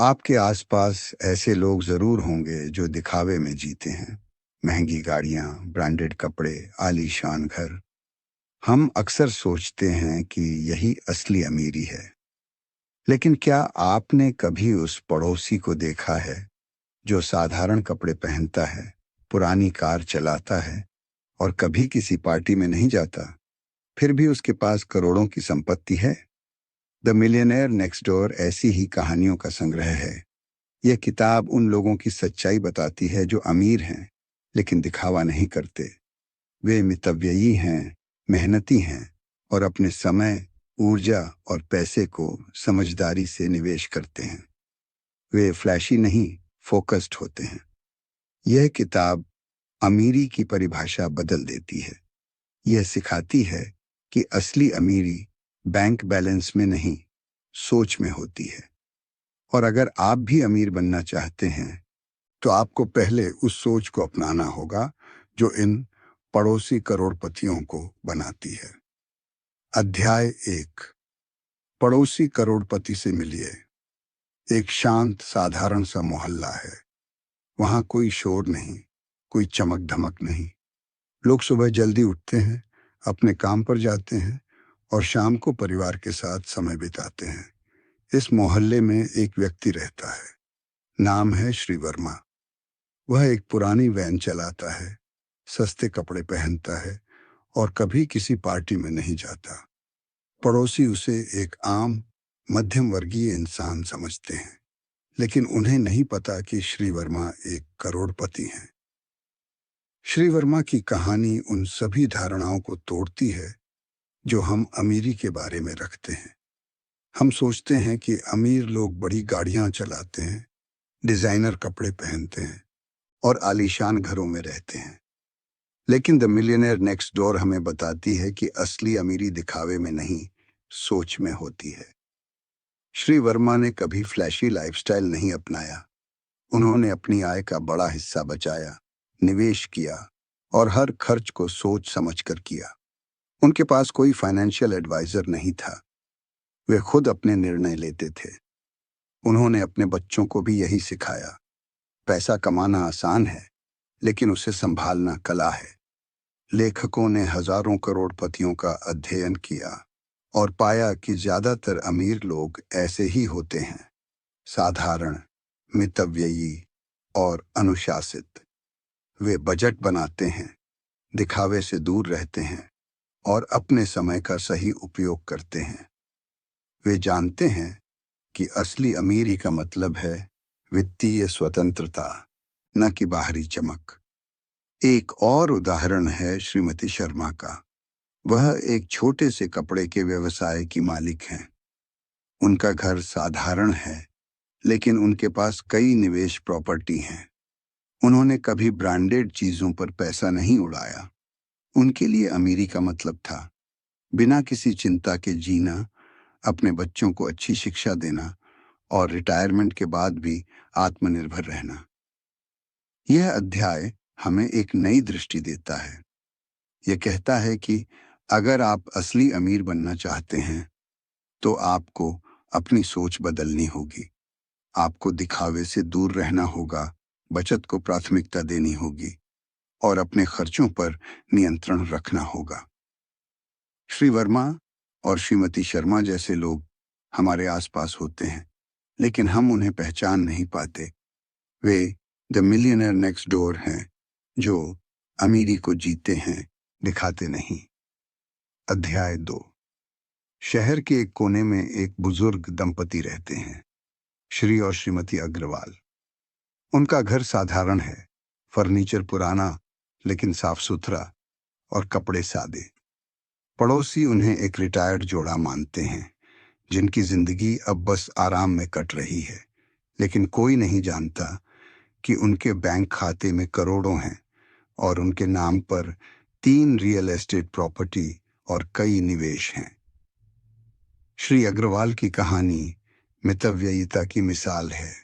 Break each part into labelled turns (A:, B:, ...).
A: आपके आसपास ऐसे लोग ज़रूर होंगे जो दिखावे में जीते हैं। महंगी गाड़ियाँ, ब्रांडेड कपड़े, आलीशान घर। हम अक्सर सोचते हैं कि यही असली अमीरी है। लेकिन क्या आपने कभी उस पड़ोसी को देखा है जो साधारण कपड़े पहनता है, पुरानी कार चलाता है और कभी किसी पार्टी में नहीं जाता, फिर भी उसके पास करोड़ों की संपत्ति है? द मिलियनेयर नेक्स्ट डोर ऐसी ही कहानियों का संग्रह है। यह किताब उन लोगों की सच्चाई बताती है जो अमीर हैं लेकिन दिखावा नहीं करते। वे मितव्ययी हैं, मेहनती हैं और अपने समय, ऊर्जा और पैसे को समझदारी से निवेश करते हैं। वे फ्लैशी नहीं, फोकस्ड होते हैं। यह किताब अमीरी की परिभाषा बदल देती है। यह सिखाती है कि असली अमीरी बैंक बैलेंस में नहीं, सोच में होती है। और अगर आप भी अमीर बनना चाहते हैं तो आपको पहले उस सोच को अपनाना होगा जो इन पड़ोसी करोड़पतियों को बनाती है। अध्याय 1। पड़ोसी करोड़पति से मिलिए। एक शांत साधारण सा मोहल्ला है। वहां कोई शोर नहीं, कोई चमक धमक नहीं। लोग सुबह जल्दी उठते हैं, अपने काम पर जाते हैं और शाम को परिवार के साथ समय बिताते हैं। इस मोहल्ले में एक व्यक्ति रहता है। नाम है श्री वर्मा। वह एक पुरानी वैन चलाता है, सस्ते कपड़े पहनता है और कभी किसी पार्टी में नहीं जाता। पड़ोसी उसे एक आम मध्यम वर्गीय इंसान समझते हैं, लेकिन उन्हें नहीं पता कि श्री वर्मा एक करोड़पति हैं। श्री वर्मा की कहानी उन सभी धारणाओं को तोड़ती है जो हम अमीरी के बारे में रखते हैं। हम सोचते हैं कि अमीर लोग बड़ी गाड़ियां चलाते हैं, डिजाइनर कपड़े पहनते हैं और आलीशान घरों में रहते हैं। लेकिन द मिलियनेयर नेक्स्ट डोर हमें बताती है कि असली अमीरी दिखावे में नहीं, सोच में होती है। श्री वर्मा ने कभी फ्लैशी लाइफस्टाइल नहीं अपनाया। उन्होंने अपनी आय का बड़ा हिस्सा बचाया, निवेश किया और हर खर्च को सोच समझकर किया। उनके पास कोई फाइनेंशियल एडवाइजर नहीं था। वे खुद अपने निर्णय लेते थे। उन्होंने अपने बच्चों को भी यही सिखाया। पैसा कमाना आसान है, लेकिन उसे संभालना कला है। लेखकों ने हजारों करोड़पतियों का अध्ययन किया और पाया कि ज्यादातर अमीर लोग ऐसे ही होते हैं, साधारण, मितव्ययी और अनुशासित। वे बजट बनाते हैं, दिखावे से दूर रहते हैं और अपने समय का सही उपयोग करते हैं। वे जानते हैं कि असली अमीरी का मतलब है वित्तीय स्वतंत्रता, न कि बाहरी चमक। एक और उदाहरण है श्रीमती शर्मा का। वह एक छोटे से कपड़े के व्यवसाय की मालिक हैं। उनका घर साधारण है, लेकिन उनके पास कई निवेश प्रॉपर्टी हैं। उन्होंने कभी ब्रांडेड चीजों पर पैसा नहीं उड़ाया। उनके लिए अमीरी का मतलब था बिना किसी चिंता के जीना, अपने बच्चों को अच्छी शिक्षा देना और रिटायरमेंट के बाद भी आत्मनिर्भर रहना। यह अध्याय हमें एक नई दृष्टि देता है। यह कहता है कि अगर आप असली अमीर बनना चाहते हैं तो आपको अपनी सोच बदलनी होगी। आपको दिखावे से दूर रहना होगा, बचत को प्राथमिकता देनी होगी और अपने खर्चों पर नियंत्रण रखना होगा। श्री वर्मा और श्रीमती शर्मा जैसे लोग हमारे आसपास होते हैं, लेकिन हम उन्हें पहचान नहीं पाते। Way the millionaire next door हैं, जो अमीरी को जीते हैं, दिखाते नहीं। अध्याय 2। शहर के एक कोने में एक बुजुर्ग दंपति रहते हैं, श्री और श्रीमती अग्रवाल। उनका घर साधारण है, फर्नीचर पुराना लेकिन साफ सुथरा और कपड़े सादे। पड़ोसी उन्हें एक रिटायर्ड जोड़ा मानते हैं, जिनकी जिंदगी अब बस आराम में कट रही है। लेकिन कोई नहीं जानता कि उनके बैंक खाते में करोड़ों हैं और उनके नाम पर 3 रियल एस्टेट प्रॉपर्टी और कई निवेश हैं। श्री अग्रवाल की कहानी मितव्ययिता की मिसाल है।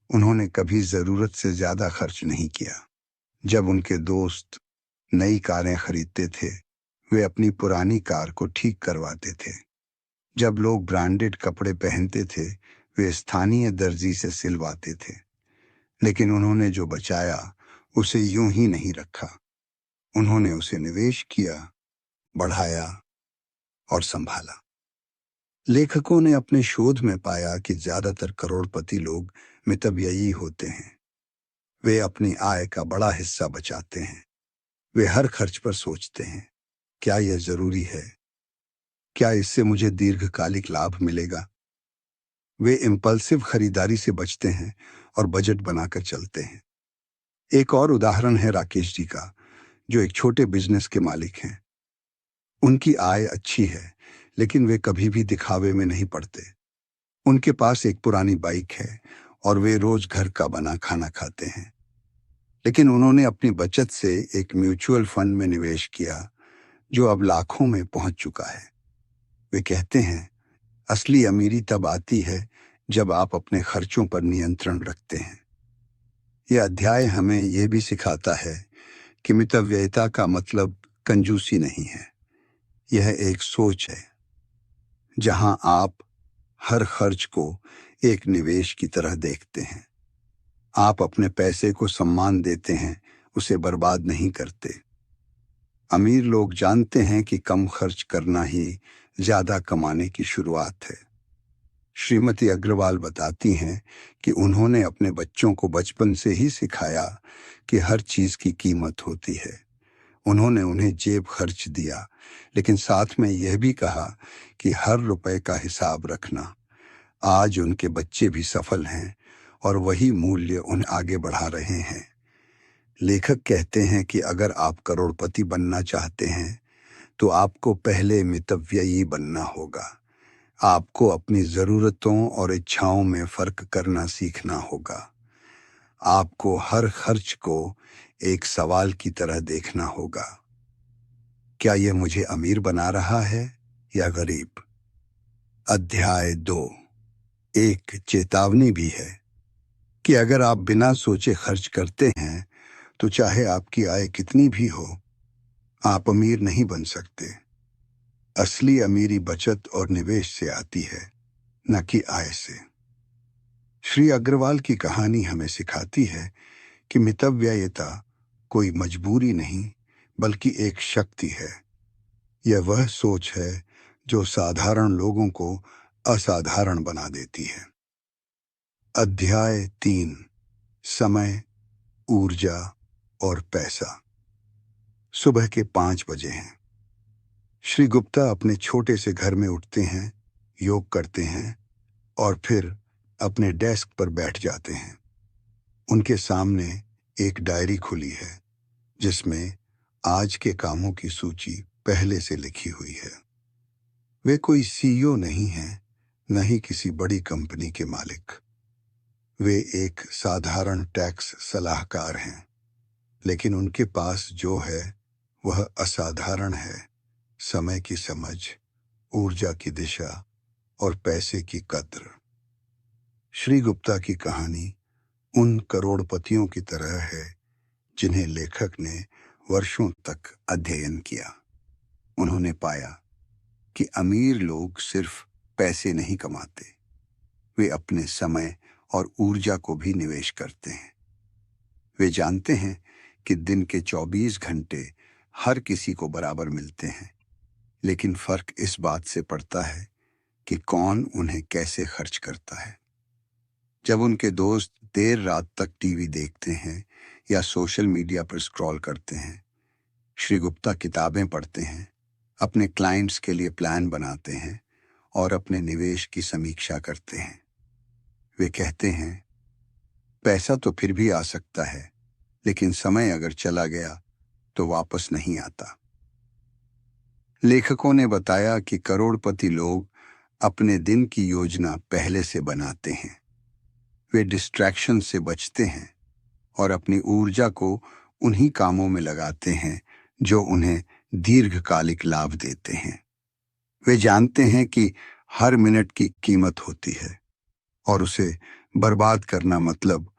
A: उन्होंने कभी जरूरत से ज्यादा खर्च नहीं किया। जब उनके दोस्त नई कारें खरीदते थे, वे अपनी पुरानी कार को ठीक करवाते थे। जब लोग ब्रांडेड कपड़े पहनते थे, वे स्थानीय दर्जी से सिलवाते थे, लेकिन उन्होंने जो बचाया उसे यूं ही नहीं रखा। उन्होंने उसे निवेश किया, बढ़ाया और संभाला। लेखकों ने अपने शोध में पाया कि ज्यादातर करोड़पति लोग मितव्ययी होते हैं। वे अपनी आय का बड़ा हिस्सा बचाते हैं। वे हर खर्च पर सोचते हैं, क्या यह जरूरी है? क्या इससे मुझे दीर्घकालिक लाभ मिलेगा? वे इम्पल्सिव खरीदारी से बचते हैं और बजट बनाकर चलते हैं। एक और उदाहरण है राकेश जी का, जो एक छोटे बिजनेस के मालिक हैं। उनकी आय अच्छी है, लेकिन वे कभी भी दिखावे में नहीं पड़ते। उनके पास एक पुरानी बाइक है और वे रोज घर का बना खाना खाते हैं। लेकिन उन्होंने अपनी बचत से एक म्यूचुअल फंड में निवेश किया, जो अब लाखों में पहुंच चुका है। वे कहते हैं, असली अमीरी तब आती है जब आप अपने खर्चों पर नियंत्रण रखते हैं। यह अध्याय हमें यह भी सिखाता है कि मितव्ययिता का मतलब कंजूसी नहीं है। यह एक सोच है जहां आप हर खर्च को एक निवेश की तरह देखते हैं। आप अपने पैसे को सम्मान देते हैं, उसे बर्बाद नहीं करते। अमीर लोग जानते हैं कि कम खर्च करना ही ज्यादा कमाने की शुरुआत है। श्रीमती अग्रवाल बताती हैं कि उन्होंने अपने बच्चों को बचपन से ही सिखाया कि हर चीज की कीमत होती है। उन्होंने उन्हें जेब खर्च दिया, लेकिन साथ में यह भी कहा कि हर रुपए का हिसाब रखना। आज उनके बच्चे भी सफल हैं और वही मूल्य उन्हें आगे बढ़ा रहे हैं। लेखक कहते हैं कि अगर आप करोड़पति बनना चाहते हैं तो आपको पहले मितव्ययी बनना होगा। आपको अपनी जरूरतों और इच्छाओं में फर्क करना सीखना होगा। आपको हर खर्च को एक सवाल की तरह देखना होगा, क्या यह मुझे अमीर बना रहा है या गरीब? अध्याय 2 एक चेतावनी भी है कि अगर आप बिना सोचे खर्च करते हैं तो चाहे आपकी आय कितनी भी हो, आप अमीर नहीं बन सकते। असली अमीरी बचत और निवेश से आती है, न कि आय से। श्री अग्रवाल की कहानी हमें सिखाती है कि मितव्ययिता कोई मजबूरी नहीं, बल्कि एक शक्ति है। यह वह सोच है जो साधारण लोगों को असाधारण बना देती है। अध्याय 3 समय, ऊर्जा और पैसा। सुबह के 5 बजे हैं। श्री गुप्ता अपने छोटे से घर में उठते हैं, योग करते हैं और फिर अपने डेस्क पर बैठ जाते हैं। उनके सामने एक डायरी खुली है जिसमें आज के कामों की सूची पहले से लिखी हुई है। वे कोई सीईओ नहीं हैं, न ही किसी बड़ी कंपनी के मालिक। वे एक साधारण टैक्स सलाहकार हैं, लेकिन उनके पास जो है वह असाधारण है। समय की समझ, ऊर्जा की दिशा और पैसे की कद्र। श्री गुप्ता की कहानी उन करोड़पतियों की तरह है जिन्हें लेखक ने वर्षों तक अध्ययन किया। उन्होंने पाया कि अमीर लोग सिर्फ पैसे नहीं कमाते, वे अपने समय और ऊर्जा को भी निवेश करते हैं। वे जानते हैं कि दिन के 24 घंटे हर किसी को बराबर मिलते हैं, लेकिन फर्क इस बात से पड़ता है कि कौन उन्हें कैसे खर्च करता है। जब उनके दोस्त देर रात तक टीवी देखते हैं या सोशल मीडिया पर स्क्रॉल करते हैं, श्री गुप्ता किताबें पढ़ते हैं, अपने क्लाइंट्स के लिए प्लान बनाते हैं और अपने निवेश की समीक्षा करते हैं। वे कहते हैं, पैसा तो फिर भी आ सकता है, लेकिन समय अगर चला गया तो वापस नहीं आता। लेखकों ने बताया कि करोड़पति लोग अपने दिन की योजना पहले से बनाते हैं। वे डिस्ट्रैक्शन से बचते हैं और अपनी ऊर्जा को उन्हीं कामों में लगाते हैं जो उन्हें दीर्घकालिक लाभ देते हैं। वे जानते हैं कि हर मिनट की कीमत होती है और उसे बर्बाद करना मतलब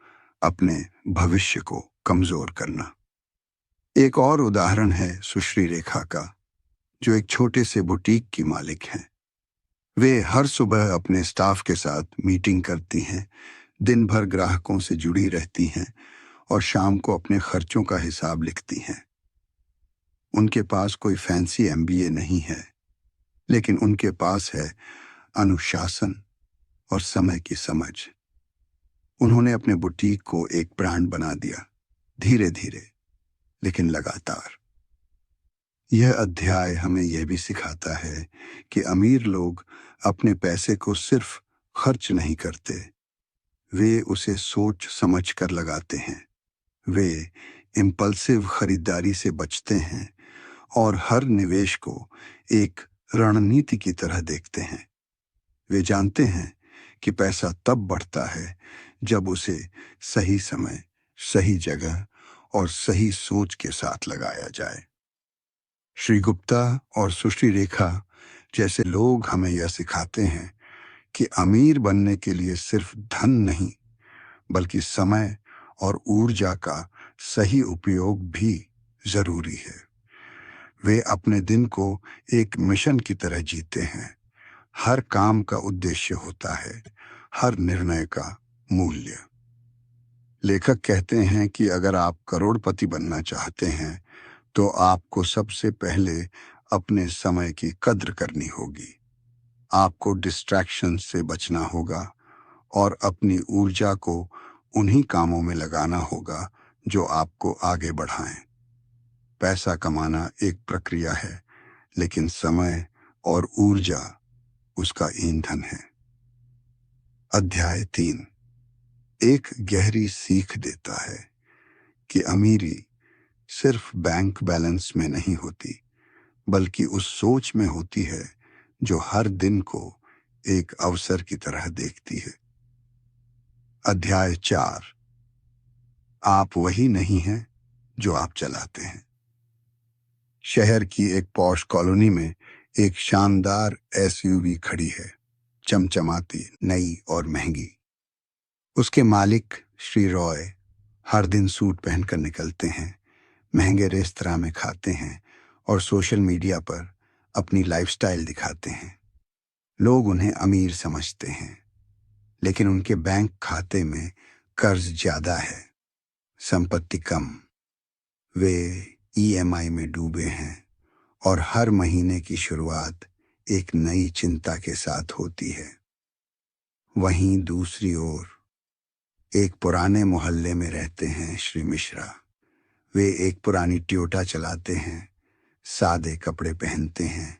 A: अपने भविष्य को कमजोर करना। एक और उदाहरण है सुश्री रेखा का, जो एक छोटे से बुटीक की मालिक हैं। वे हर सुबह अपने स्टाफ के साथ मीटिंग करती हैं, दिन भर ग्राहकों से जुड़ी रहती हैं और शाम को अपने खर्चों का हिसाब लिखती हैं। उनके पास कोई फैंसी एमबीए नहीं है, लेकिन उनके पास है अनुशासन और समय की समझ। उन्होंने अपने बुटीक को एक ब्रांड बना दिया, धीरे धीरे लेकिन लगातार। यह अध्याय हमें यह भी सिखाता है कि अमीर लोग अपने पैसे को सिर्फ खर्च नहीं करते, वे उसे सोच समझ कर लगाते हैं। वे इम्पल्सिव खरीदारी से बचते हैं और हर निवेश को एक रणनीति की तरह देखते हैं। वे जानते हैं कि पैसा तब बढ़ता है जब उसे सही समय, सही जगह और सही सोच के साथ लगाया जाए। श्री गुप्ता और सुश्री रेखा जैसे लोग हमें यह सिखाते हैं कि अमीर बनने के लिए सिर्फ धन नहीं, बल्कि समय और ऊर्जा का सही उपयोग भी जरूरी है। वे अपने दिन को एक मिशन की तरह जीते हैं। हर काम का उद्देश्य होता है, हर निर्णय का मूल्य। लेखक कहते हैं कि अगर आप करोड़पति बनना चाहते हैं तो आपको सबसे पहले अपने समय की कद्र करनी होगी। आपको डिस्ट्रैक्शन से बचना होगा और अपनी ऊर्जा को उन्हीं कामों में लगाना होगा जो आपको आगे बढ़ाएं। पैसा कमाना एक प्रक्रिया है, लेकिन समय और ऊर्जा उसका ईंधन है। अध्याय 3 एक गहरी सीख देता है कि अमीरी सिर्फ बैंक बैलेंस में नहीं होती, बल्कि उस सोच में होती है जो हर दिन को एक अवसर की तरह देखती है। अध्याय 4 आप वही नहीं हैं जो आप चलाते हैं। शहर की एक पॉश कॉलोनी में एक शानदार एसयूवी खड़ी है, चमचमाती, नई और महंगी। उसके मालिक श्री रॉय हर दिन सूट पहनकर निकलते हैं, महंगे रेस्तरां में खाते हैं और सोशल मीडिया पर अपनी लाइफस्टाइल दिखाते हैं। लोग उन्हें अमीर समझते हैं, लेकिन उनके बैंक खाते में कर्ज ज्यादा है, संपत्ति कम। वे ईएमआई में डूबे हैं और हर महीने की शुरुआत एक नई चिंता के साथ होती है। वहीं दूसरी ओर एक पुराने मोहल्ले में रहते हैं श्री मिश्रा। वे एक पुरानी टोयोटा चलाते हैं, सादे कपड़े पहनते हैं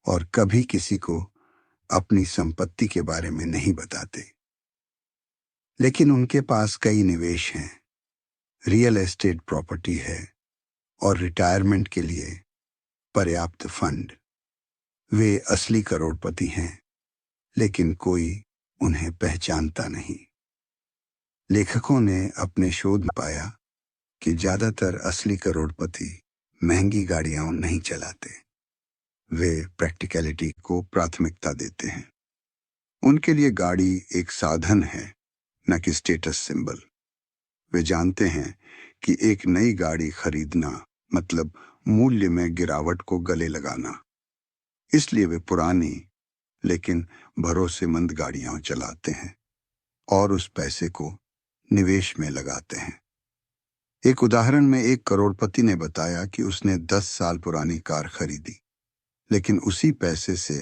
A: और कभी किसी को अपनी संपत्ति के बारे में नहीं बताते। लेकिन उनके पास कई निवेश हैं, रियल एस्टेट प्रॉपर्टी है और रिटायरमेंट के लिए पर्याप्त फंड। वे असली करोड़पति हैं, लेकिन कोई उन्हें पहचानता नहीं। लेखकों ने अपने शोध में पाया कि ज्यादातर असली करोड़पति महंगी गाड़ियां नहीं चलाते। वे प्रैक्टिकलिटी को प्राथमिकता देते हैं। उनके लिए गाड़ी एक साधन है, न कि स्टेटस सिंबल। वे जानते हैं कि एक नई गाड़ी खरीदना मतलब मूल्य में गिरावट को गले लगाना। इसलिए वे पुरानी लेकिन भरोसेमंद गाड़ियां चलाते हैं और उस पैसे को निवेश में लगाते हैं। एक उदाहरण में एक करोड़पति ने बताया कि उसने 10 साल पुरानी कार खरीदी, लेकिन उसी पैसे से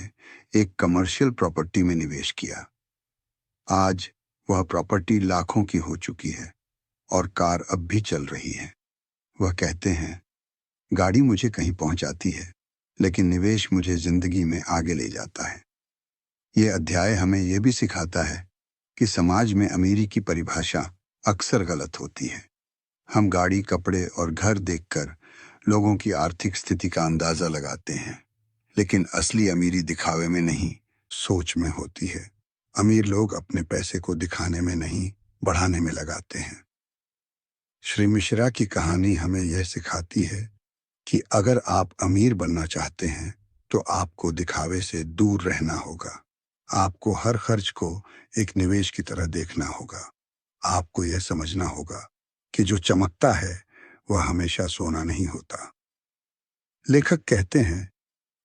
A: एक कमर्शियल प्रॉपर्टी में निवेश किया। आज वह प्रॉपर्टी लाखों की हो चुकी है और कार अब भी चल रही है। वह कहते हैं, गाड़ी मुझे कहीं पहुंचाती है, लेकिन निवेश मुझे जिंदगी में आगे ले जाता है। यह अध्याय हमें यह भी सिखाता है कि समाज में अमीरी की परिभाषा अक्सर गलत होती है। हम गाड़ी, कपड़े और घर देखकर लोगों की आर्थिक स्थिति का अंदाजा लगाते हैं, लेकिन असली अमीरी दिखावे में नहीं, सोच में होती है। अमीर लोग अपने पैसे को दिखाने में नहीं, बढ़ाने में लगाते हैं। श्री मिश्रा की कहानी हमें यह सिखाती है कि अगर आप अमीर बनना चाहते हैं तो आपको दिखावे से दूर रहना होगा। आपको हर खर्च को एक निवेश की तरह देखना होगा। आपको यह समझना होगा कि जो चमकता है वह हमेशा सोना नहीं होता। लेखक कहते हैं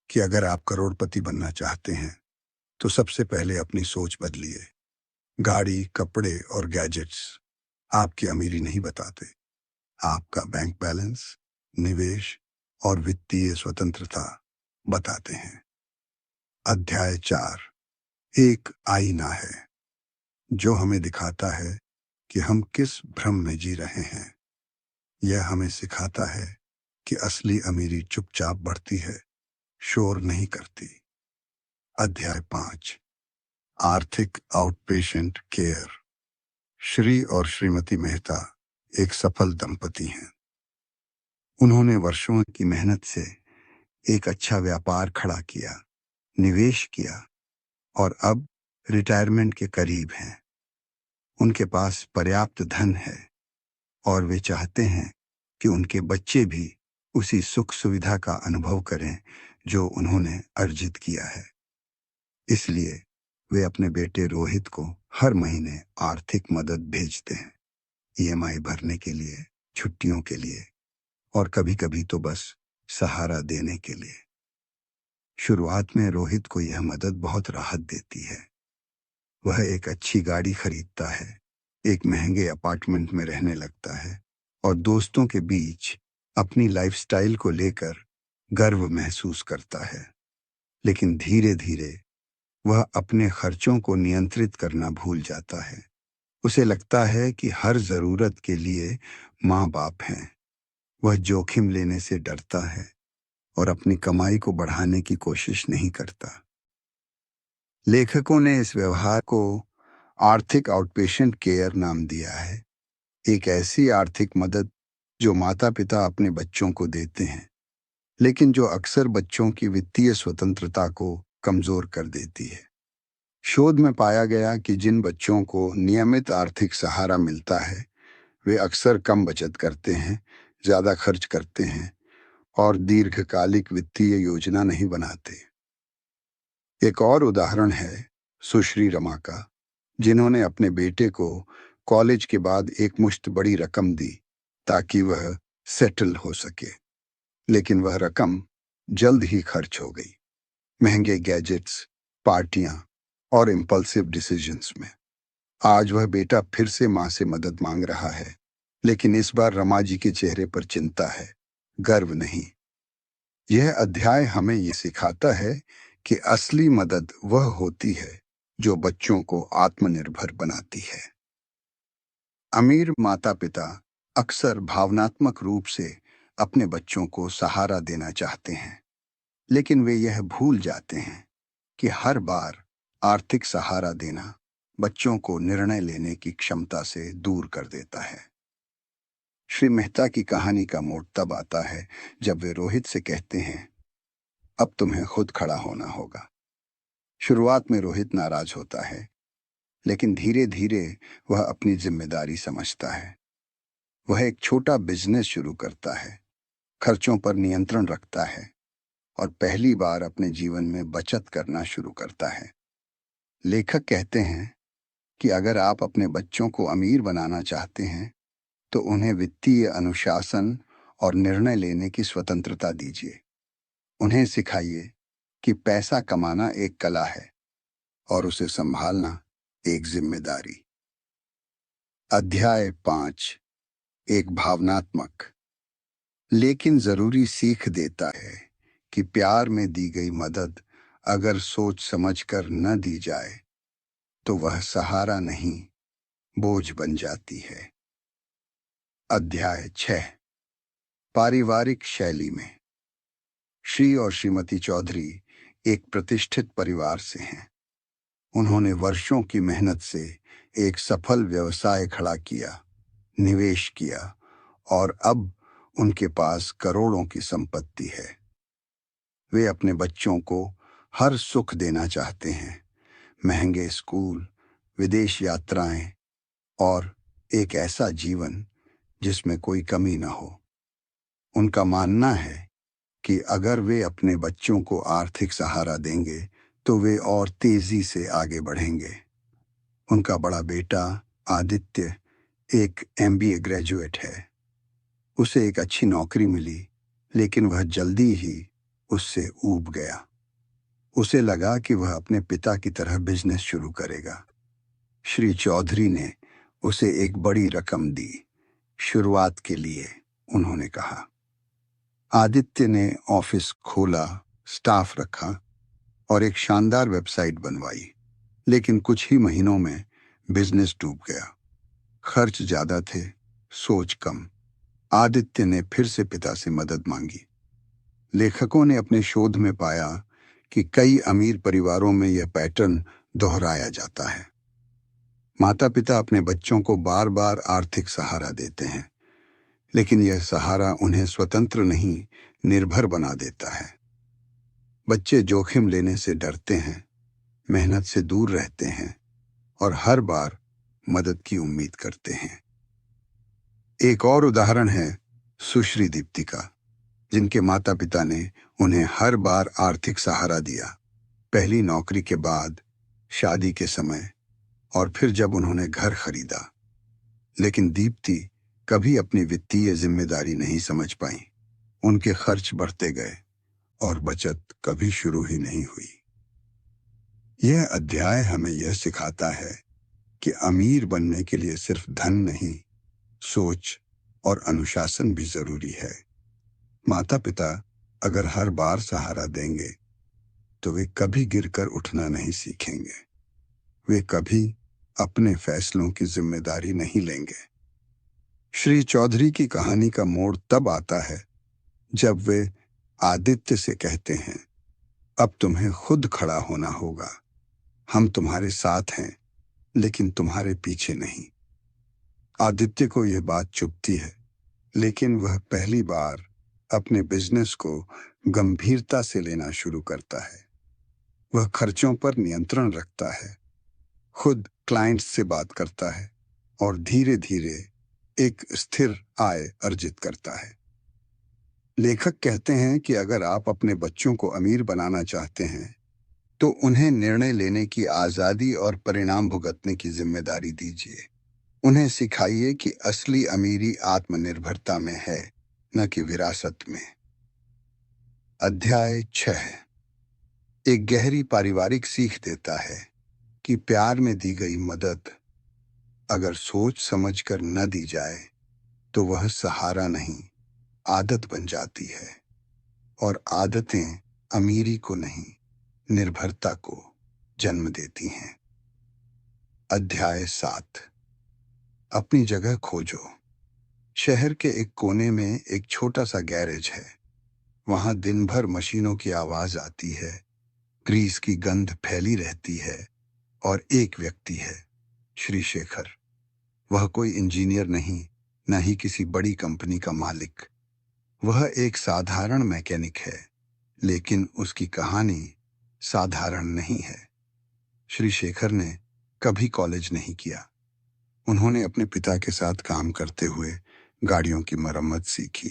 A: कि अगर आप करोड़पति बनना चाहते हैं तो सबसे पहले अपनी सोच बदलिए। गाड़ी, कपड़े और गैजेट्स आपकी अमीरी नहीं बताते। आपका बैंक बैलेंस, निवेश और वित्तीय स्वतंत्रता बताते हैं। अध्याय 4 एक आईना है जो हमें दिखाता है कि हम किस भ्रम में जी रहे हैं। यह हमें सिखाता है कि असली अमीरी चुपचाप बढ़ती है, शोर नहीं करती। अध्याय 5 आर्थिक आउटपेशेंट केयर। श्री और श्रीमती मेहता एक सफल दंपति हैं। उन्होंने वर्षों की मेहनत से एक अच्छा व्यापार खड़ा किया, निवेश किया और अब रिटायरमेंट के करीब हैं। उनके पास पर्याप्त धन है और वे चाहते हैं कि उनके बच्चे भी उसी सुख सुविधा का अनुभव करें जो उन्होंने अर्जित किया है। इसलिए वे अपने बेटे रोहित को हर महीने आर्थिक मदद भेजते हैं, ईएमआई भरने के लिए, छुट्टियों के लिए और कभी-कभी तो बस सहारा देने के लिए। शुरुआत में रोहित को यह मदद बहुत राहत देती है। वह एक अच्छी गाड़ी खरीदता है, एक महंगे अपार्टमेंट में रहने लगता है और दोस्तों के बीच अपनी लाइफस्टाइल को लेकर गर्व महसूस करता है। लेकिन धीरे-धीरे वह अपने खर्चों को नियंत्रित करना भूल जाता है। उसे लगता है कि हर जरूरत के लिए माँ-बाप हैं। वह जोखिम लेने से डरता है और अपनी कमाई को बढ़ाने की कोशिश नहीं करता। लेखकों ने इस व्यवहार को आर्थिक आउटपेशेंट केयर नाम दिया है। एक ऐसी आर्थिक मदद जो माता-पिता अपने बच्चों को देते हैं, लेकिन जो अक्सर बच्चों की वित्तीय स्वतंत्रता को कमजोर कर देती है। शोध में पाया गया कि जिन बच्चों को नियमित आर्थिक सहारा मिलता है, वे अक्सर कम बचत करते हैं, ज्यादा खर्च करते हैं और दीर्घकालिक वित्तीय योजना नहीं बनाते। एक और उदाहरण है सुश्री रमा का, जिन्होंने अपने बेटे को कॉलेज के बाद एक मुश्त बड़ी रकम दी ताकि वह सेटल हो सके। लेकिन वह रकम जल्द ही खर्च हो गई, महंगे गैजेट्स, पार्टियां और इम्पल्सिव डिसीजंस में। आज वह बेटा फिर से मां से मदद मांग रहा है, लेकिन इस बार रमा जी के चेहरे पर चिंता है, गर्व नहीं। यह अध्याय हमें यह सिखाता है कि असली मदद वह होती है जो बच्चों को आत्मनिर्भर बनाती है। अमीर माता-पिता अक्सर भावनात्मक रूप से अपने बच्चों को सहारा देना चाहते हैं, लेकिन वे यह भूल जाते हैं कि हर बार आर्थिक सहारा देना बच्चों को निर्णय लेने की क्षमता से दूर कर देता है। श्री मेहता की कहानी का मोड़ तब आता है जब वे रोहित से कहते हैं, अब तुम्हें खुद खड़ा होना होगा। शुरुआत में रोहित नाराज होता है, लेकिन धीरे धीरे वह अपनी जिम्मेदारी समझता है। वह एक छोटा बिजनेस शुरू करता है, खर्चों पर नियंत्रण रखता है और पहली बार अपने जीवन में बचत करना शुरू करता है। लेखक कहते हैं कि अगर आप अपने बच्चों को अमीर बनाना चाहते हैं, तो उन्हें वित्तीय अनुशासन और निर्णय लेने की स्वतंत्रता दीजिए। उन्हें सिखाइए कि पैसा कमाना एक कला है और उसे संभालना एक जिम्मेदारी। अध्याय 5 एक भावनात्मक लेकिन जरूरी सीख देता है कि प्यार में दी गई मदद अगर सोच समझकर न दी जाए तो वह सहारा नहीं, बोझ बन जाती है। अध्याय 6 पारिवारिक शैली में। श्री और श्रीमती चौधरी एक प्रतिष्ठित परिवार से हैं। उन्होंने वर्षों की मेहनत से एक सफल व्यवसाय खड़ा किया, निवेश किया और अब उनके पास करोड़ों की संपत्ति है। वे अपने बच्चों को हर सुख देना चाहते हैं, महंगे स्कूल, विदेश यात्राएं और एक ऐसा जीवन जिसमें कोई कमी न हो। उनका मानना है कि अगर वे अपने बच्चों को आर्थिक सहारा देंगे तो वे और तेजी से आगे बढ़ेंगे। उनका बड़ा बेटा आदित्य एक एमबीए ग्रेजुएट है। उसे एक अच्छी नौकरी मिली, लेकिन वह जल्दी ही उससे ऊब गया। उसे लगा कि वह अपने पिता की तरह बिजनेस शुरू करेगा। श्री चौधरी ने उसे एक बड़ी रकम दी। शुरुआत के लिए, उन्होंने कहा। आदित्य ने ऑफिस खोला, स्टाफ रखा और एक शानदार वेबसाइट बनवाई। लेकिन कुछ ही महीनों में बिजनेस डूब गया। खर्च ज्यादा थे, सोच कम। आदित्य ने फिर से पिता से मदद मांगी। लेखकों ने अपने शोध में पाया कि कई अमीर परिवारों में यह पैटर्न दोहराया जाता है। माता पिता अपने बच्चों को बार बार आर्थिक सहारा देते हैं, लेकिन यह सहारा उन्हें स्वतंत्र नहीं, निर्भर बना देता है। बच्चे जोखिम लेने से डरते हैं, मेहनत से दूर रहते हैं और हर बार मदद की उम्मीद करते हैं। एक और उदाहरण है सुश्री दीप्ति का, जिनके माता पिता ने उन्हें हर बार आर्थिक सहारा दिया। पहली नौकरी के बाद, शादी के समय और फिर जब उन्होंने घर खरीदा। लेकिन दीप्ति कभी अपनी वित्तीय जिम्मेदारी नहीं समझ पाई। उनके खर्च बढ़ते गए और बचत कभी शुरू ही नहीं हुई। यह अध्याय हमें यह सिखाता है कि अमीर बनने के लिए सिर्फ धन नहीं, सोच और अनुशासन भी जरूरी है। माता पिता अगर हर बार सहारा देंगे तो वे कभी गिरकर उठना नहीं सीखेंगे। वे कभी अपने फैसलों की जिम्मेदारी नहीं लेंगे। श्री चौधरी की कहानी का मोड़ तब आता है जब वे आदित्य से कहते हैं, अब तुम्हें खुद खड़ा होना होगा। हम तुम्हारे साथ हैं, लेकिन तुम्हारे पीछे नहीं। आदित्य को यह बात चुभती है, लेकिन वह पहली बार अपने बिजनेस को गंभीरता से लेना शुरू करता है। वह खर्चों पर नियंत्रण रखता है, खुद क्लाइंट्स से बात करता है और धीरे धीरे एक स्थिर आय अर्जित करता है। लेखक कहते हैं कि अगर आप अपने बच्चों को अमीर बनाना चाहते हैं तो उन्हें निर्णय लेने की आज़ादी और परिणाम भुगतने की जिम्मेदारी दीजिए। उन्हें सिखाइए कि असली अमीरी आत्मनिर्भरता में है, न कि विरासत में। अध्याय 6 एक गहरी पारिवारिक सीख देता है कि प्यार में दी गई मदद अगर सोच समझकर न दी जाए तो वह सहारा नहीं, आदत बन जाती है। और आदतें अमीरी को नहीं, निर्भरता को जन्म देती हैं। अध्याय 7 अपनी जगह खोजो। शहर के एक कोने में एक छोटा सा गैरेज है। वहां दिन भर मशीनों की आवाज आती है, ग्रीस की गंध फैली रहती है और एक व्यक्ति है, श्री शेखर। वह कोई इंजीनियर नहीं, न ही किसी बड़ी कंपनी का मालिक। वह एक साधारण मैकेनिक है, लेकिन उसकी कहानी साधारण नहीं है। श्री शेखर ने कभी कॉलेज नहीं किया। उन्होंने अपने पिता के साथ काम करते हुए गाड़ियों की मरम्मत सीखी।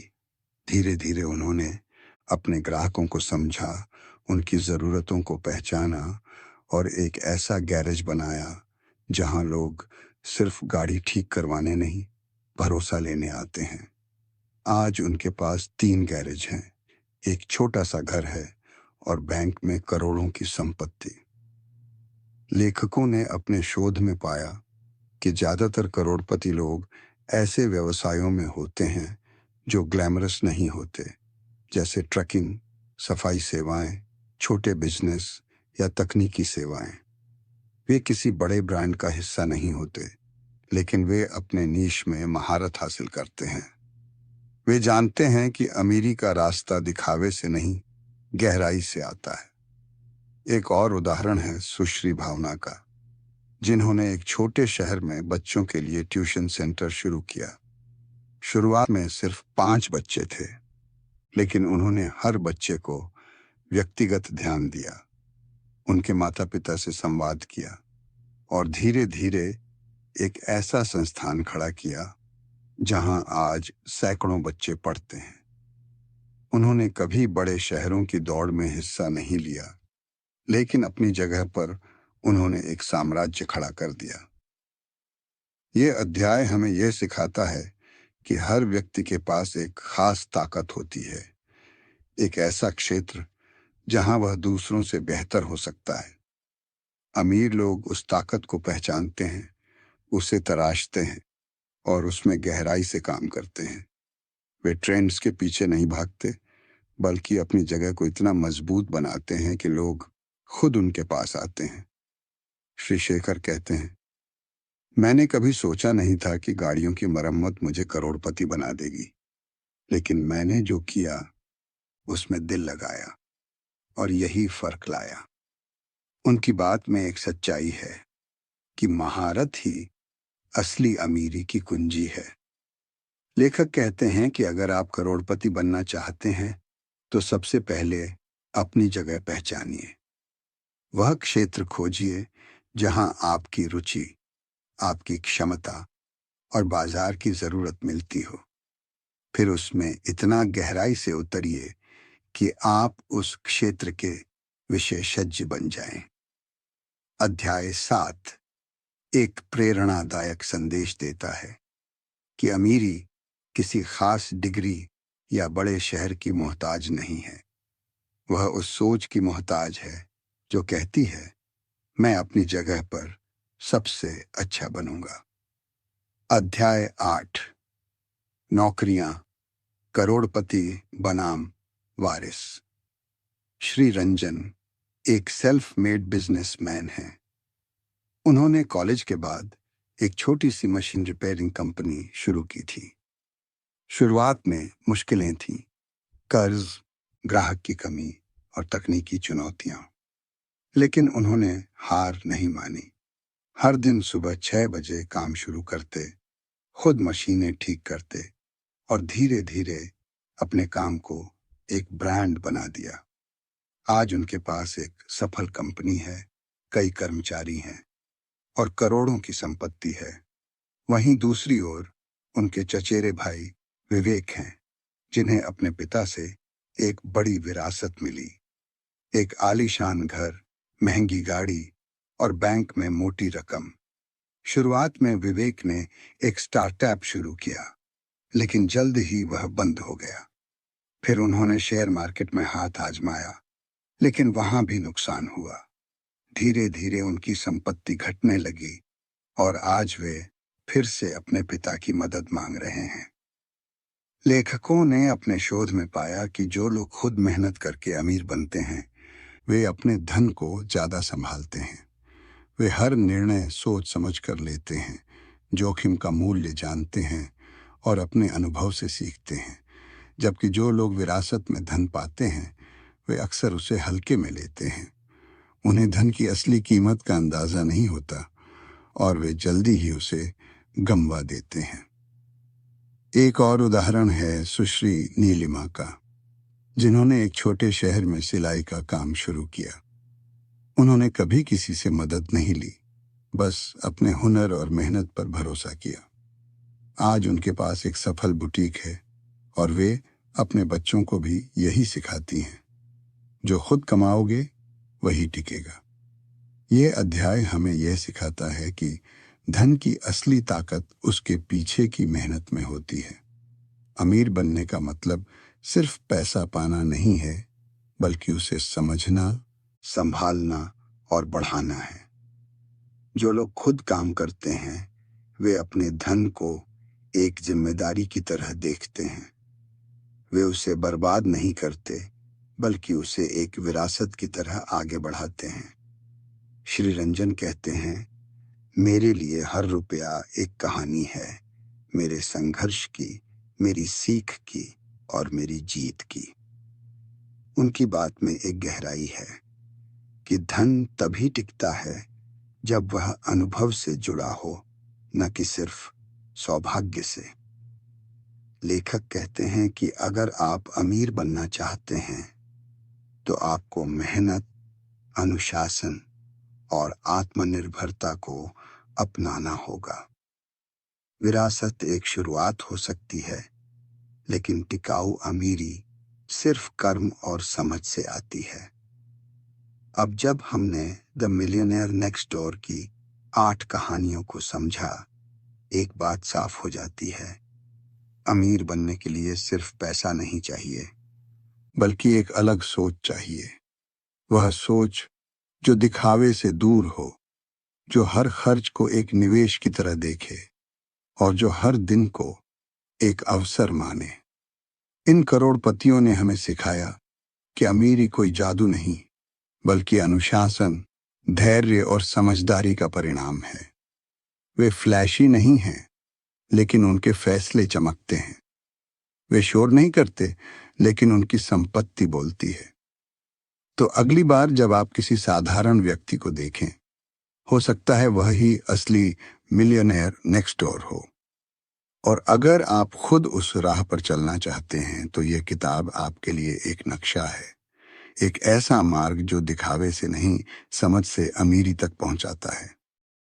A: धीरे धीरे उन्होंने अपने ग्राहकों को समझा, उनकी ज़रूरतों को पहचाना और एक ऐसा गैरेज बनाया जहां लोग सिर्फ गाड़ी ठीक करवाने नहीं, भरोसा लेने आते हैं। आज उनके पास 3 गैरेज हैं, एक छोटा सा घर है और बैंक में करोड़ों की संपत्ति। लेखकों ने अपने शोध में पाया कि ज्यादातर करोड़पति लोग ऐसे व्यवसायों में होते हैं जो ग्लैमरस नहीं होते, जैसे ट्रकिंग, सफाई सेवाएं, छोटे बिजनेस या तकनीकी सेवाएं। वे किसी बड़े ब्रांड का हिस्सा नहीं होते, लेकिन वे अपने नीश में महारत हासिल करते हैं। वे जानते हैं कि अमीरी का रास्ता दिखावे से नहीं, गहराई से आता है। एक और उदाहरण है सुश्री भावना का, जिन्होंने एक छोटे शहर में बच्चों के लिए ट्यूशन सेंटर शुरू किया। शुरुआत में सिर्फ 5 बच्चे थे, लेकिन उन्होंने हर बच्चे को व्यक्तिगत ध्यान दिया, उनके माता पिता से संवाद किया और धीरे धीरे एक ऐसा संस्थान खड़ा किया जहां आज सैकड़ों बच्चे पढ़ते हैं। उन्होंने कभी बड़े शहरों की दौड़ में हिस्सा नहीं लिया, लेकिन अपनी जगह पर उन्होंने एक साम्राज्य खड़ा कर दिया। यह अध्याय हमें यह सिखाता है कि हर व्यक्ति के पास एक खास ताकत होती है, एक ऐसा क्षेत्र जहां वह दूसरों से बेहतर हो सकता है। अमीर लोग उस ताकत को पहचानते हैं, उसे तराशते हैं और उसमें गहराई से काम करते हैं। वे ट्रेंड्स के पीछे नहीं भागते, बल्कि अपनी जगह को इतना मजबूत बनाते हैं कि लोग खुद उनके पास आते हैं। श्री शेखर कहते हैं, मैंने कभी सोचा नहीं था कि गाड़ियों की मरम्मत मुझे करोड़पति बना देगी, लेकिन मैंने जो किया उसमें दिल लगाया और यही फर्क लाया। उनकी बात में एक सच्चाई है कि महारत ही असली अमीरी की कुंजी है। लेखक कहते हैं कि अगर आप करोड़पति बनना चाहते हैं तो सबसे पहले अपनी जगह पहचानिए। वह क्षेत्र खोजिए जहां आपकी रुचि, आपकी क्षमता और बाजार की जरूरत मिलती हो। फिर उसमें इतना गहराई से उतरिए कि आप उस क्षेत्र के विशेषज्ञ बन जाएं। अध्याय 7 एक प्रेरणादायक संदेश देता है कि अमीरी किसी खास डिग्री या बड़े शहर की मोहताज नहीं है। वह उस सोच की मोहताज है जो कहती है, मैं अपनी जगह पर सबसे अच्छा बनूंगा। अध्याय 8 नौकरियां, करोड़पति बनाम वारिस। श्री रंजन एक सेल्फ मेड बिजनेसमैन हैं। उन्होंने कॉलेज के बाद एक छोटी सी मशीन रिपेयरिंग कंपनी शुरू की थी। शुरुआत में मुश्किलें थीं, कर्ज, ग्राहक की कमी और तकनीकी चुनौतियां। लेकिन उन्होंने हार नहीं मानी। हर दिन सुबह 6 बजे काम शुरू करते, खुद मशीनें ठीक करते और धीरे धीरे अपने काम को एक ब्रांड बना दिया। आज उनके पास एक सफल कंपनी है, कई कर्मचारी हैं और करोड़ों की संपत्ति है। वहीं दूसरी ओर उनके चचेरे भाई विवेक हैं, जिन्हें अपने पिता से एक बड़ी विरासत मिली, एक आलीशान घर, महंगी गाड़ी और बैंक में मोटी रकम। शुरुआत में विवेक ने एक स्टार्टअप शुरू किया, लेकिन जल्द ही वह बंद हो गया। फिर उन्होंने शेयर मार्केट में हाथ आजमाया, लेकिन वहां भी नुकसान हुआ। धीरे धीरे उनकी संपत्ति घटने लगी और आज वे फिर से अपने पिता की मदद मांग रहे हैं। लेखकों ने अपने शोध में पाया कि जो लोग खुद मेहनत करके अमीर बनते हैं, वे अपने धन को ज्यादा संभालते हैं। वे हर निर्णय सोच समझ कर लेते हैं, जोखिम का मूल्य जानते हैं और अपने अनुभव से सीखते हैं। जबकि जो लोग विरासत में धन पाते हैं, वे अक्सर उसे हल्के में लेते हैं। उन्हें धन की असली कीमत का अंदाजा नहीं होता और वे जल्दी ही उसे गंवा देते हैं। एक और उदाहरण है सुश्री नीलिमा का, जिन्होंने एक छोटे शहर में सिलाई का काम शुरू किया। उन्होंने कभी किसी से मदद नहीं ली, बस अपने हुनर और मेहनत पर भरोसा किया। आज उनके पास एक सफल बुटीक है और वे अपने बच्चों को भी यही सिखाती हैं, जो खुद कमाओगे वही टिकेगा। ये अध्याय हमें यह सिखाता है कि धन की असली ताकत उसके पीछे की मेहनत में होती है। अमीर बनने का मतलब सिर्फ पैसा पाना नहीं है, बल्कि उसे समझना, संभालना और बढ़ाना है। जो लोग खुद काम करते हैं, वे अपने धन को एक जिम्मेदारी की तरह देखते हैं। वे उसे बर्बाद नहीं करते, बल्कि उसे एक विरासत की तरह आगे बढ़ाते हैं। श्री रंजन कहते हैं, मेरे लिए हर रुपया एक कहानी है, मेरे संघर्ष की, मेरी सीख की और मेरी जीत की। उनकी बात में एक गहराई है कि धन तभी टिकता है जब वह अनुभव से जुड़ा हो, न कि सिर्फ सौभाग्य से। लेखक कहते हैं कि अगर आप अमीर बनना चाहते हैं तो आपको मेहनत, अनुशासन और आत्मनिर्भरता को अपनाना होगा। विरासत एक शुरुआत हो सकती है, लेकिन टिकाऊ अमीरी सिर्फ कर्म और समझ से आती है। अब जब हमने द मिलियनेयर नेक्स्ट डोर की 8 कहानियों को समझा, एक बात साफ हो जाती है। अमीर बनने के लिए सिर्फ पैसा नहीं चाहिए, बल्कि एक अलग सोच चाहिए। वह सोच जो दिखावे से दूर हो, जो हर खर्च को एक निवेश की तरह देखे और जो हर दिन को एक अवसर माने। इन करोड़पतियों ने हमें सिखाया कि अमीरी कोई जादू नहीं, बल्कि अनुशासन, धैर्य और समझदारी का परिणाम है। वे फ्लैशी नहीं हैं, लेकिन उनके फैसले चमकते हैं। वे शोर नहीं करते, लेकिन उनकी संपत्ति बोलती है। तो अगली बार जब आप किसी साधारण व्यक्ति को देखें, हो सकता है वह ही असली मिलियनेयर नेक्स्ट डोर हो। और अगर आप खुद उस राह पर चलना चाहते हैं, तो यह किताब आपके लिए एक नक्शा है, एक ऐसा मार्ग जो दिखावे से नहीं, समझ से अमीरी तक पहुंचाता है।